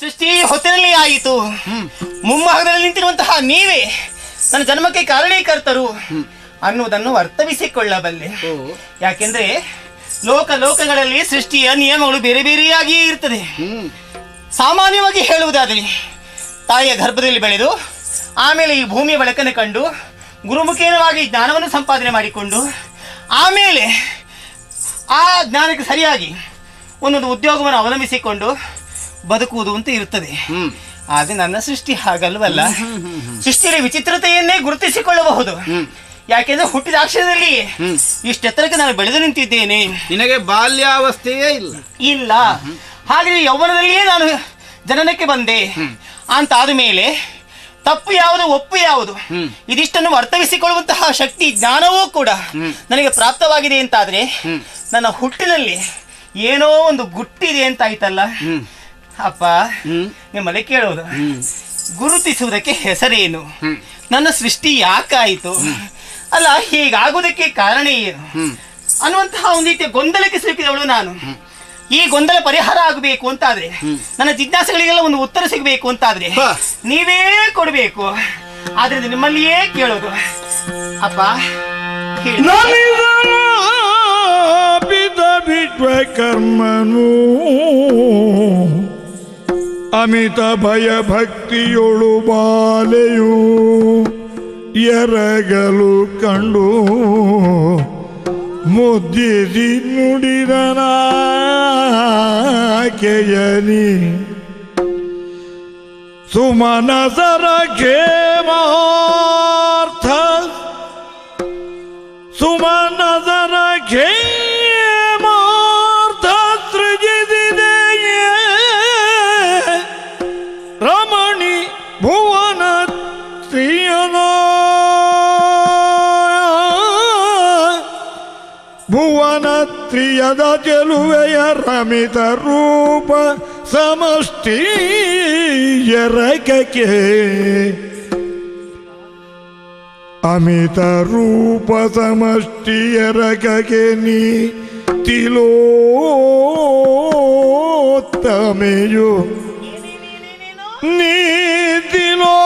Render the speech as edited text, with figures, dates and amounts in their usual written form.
ಸೃಷ್ಟಿ ಹೊತ್ತಿನಲ್ಲಿ ಆಯಿತು. ಮುಂಭಾಗದಲ್ಲಿ ನಿಂತಿರುವಂತಹ ನೀವೇ ನನ್ನ ಜನ್ಮಕ್ಕೆ ಕಾರಣೀಕರ್ತರು ಅನ್ನುವುದನ್ನು ಅರ್ಥವಿಸಿಕೊಳ್ಳಬಲ್ಲೆ. ಯಾಕೆಂದ್ರೆ ಲೋಕಗಳಲ್ಲಿ ಸೃಷ್ಟಿಯ ನಿಯಮಗಳು ಬೇರೆ ಬೇರೆಯಾಗಿಯೇ ಇರ್ತದೆ. ಸಾಮಾನ್ಯವಾಗಿ ಹೇಳುವುದಾದರೆ ತಾಯಿಯ ಗರ್ಭದಲ್ಲಿ ಬೆಳೆದು ಆಮೇಲೆ ಈ ಭೂಮಿಯ ಬೆಳಕನ್ನು ಕಂಡು ಗುರುಮುಖೇನವಾಗಿ ಜ್ಞಾನವನ್ನು ಸಂಪಾದನೆ ಮಾಡಿಕೊಂಡು ಆಮೇಲೆ ಆ ಜ್ಞಾನಕ್ಕೆ ಸರಿಯಾಗಿ ಒಂದೊಂದು ಉದ್ಯೋಗವನ್ನು ಅವಲಂಬಿಸಿಕೊಂಡು ಬದುಕುವುದು ಅಂತ ಇರುತ್ತದೆ. ಆದರೆ ನನ್ನ ಸೃಷ್ಟಿ ಹಾಗಲ್ವಲ್ಲ. ಸೃಷ್ಟಿಯಲ್ಲಿ ವಿಚಿತ್ರತೆಯನ್ನೇ ಗುರುತಿಸಿಕೊಳ್ಳಬಹುದು. ಯಾಕೆಂದ್ರೆ ಹುಟ್ಟಿದ ಅಕ್ಷರದಲ್ಲಿ ಇಷ್ಟೆತ್ತರಕ್ಕೆ ನಾನು ಬೆಳೆದು ನಿಂತಿದ್ದೇನೆ. ನಿನಗೆ ಬಾಲ್ಯಾವಸ್ಥೆಯೇ ಇಲ್ಲ. ಹಾಗೆ ಯೌವನದಲ್ಲಿಯೇ ನಾನು ಜನನಕ್ಕೆ ಬಂದೆ ಅಂತ ಆದ ಮೇಲೆ ತಪ್ಪು ಯಾವುದು ಒಪ್ಪು ಯಾವುದು ಇದಿಷ್ಟನ್ನು ಅರ್ಥವಿಸಿಕೊಳ್ಳುವಂತಹ ಶಕ್ತಿ ಜ್ಞಾನವೂ ಕೂಡ ನನಗೆ ಪ್ರಾಪ್ತವಾಗಿದೆ ಅಂತಾದ್ರೆ ನನ್ನ ಹುಟ್ಟಿನಲ್ಲಿ ಏನೋ ಒಂದು ಗುಟ್ಟಿದೆ ಅಂತ ಆಯ್ತಲ್ಲ ಅಪ್ಪ. ನಿಮ್ಮಲ್ಲಿ ಕೇಳೋದು, ಗುರುತಿಸುವುದಕ್ಕೆ ಹೆಸರೇನು? ನನ್ನ ಸೃಷ್ಟಿ ಯಾಕಾಯಿತು? ಅಲ್ಲ, ಹೀಗಾಗುವುದಕ್ಕೆ ಕಾರಣ ಏನು ಅನ್ನುವಂತಹ ಒಂದು ರೀತಿಯ ಗೊಂದಲಕ್ಕೆ ಸಿಲುಕಿದವಳು ನಾನು. ಈ ಗೊಂದಲ ಪರಿಹಾರ ಆಗಬೇಕು ಅಂತಾದ್ರೆ, ನನ್ನ ಜಿಜ್ಞಾಸೆಗಳಿಗೆಲ್ಲ ಒಂದು ಉತ್ತರ ಸಿಗಬೇಕು ಅಂತಾದ್ರೆ ನೀವೇ ಕೊಡಬೇಕು. ಆದ್ರಿಂದ ನಿಮ್ಮಲ್ಲಿಯೇ ಕೇಳೋದು ಅಪ್ಪ. ಕರ್ಮನು ಅಮಿತ ಭಯ ಭಕ್ತಿಯೊಳು ಬಾಲೆಯು ಎರಗಲು ಕಂಡು ಮುದ್ದಿಸಿ ನುಡಿದನಾಕೆಯನಿ ಸುಮನಸರ ಖೇಮಾರ್ಥ ಸುಮನಸರ ಖೇಮಾರ್ಥ ಸೃಜಿಸಿದೆಯೇ ರಮಣಿ ಭುವನ ಶ್ರೀಯನ ಭುವನ ತ್ರಿಯದ ಚೆಲುವೆಯ ರಮಿತ ರೂಪ ಸಮಷ್ಟಿ ಎರಕಕ್ಕೆ ಅಮಿತ ರೂಪ ಸಮಷ್ಟಿ ಎರಕಕ್ಕೆ ನೀ ತಿಲೋತ್ತಮೆಯು ನೀ ತಿಲೋ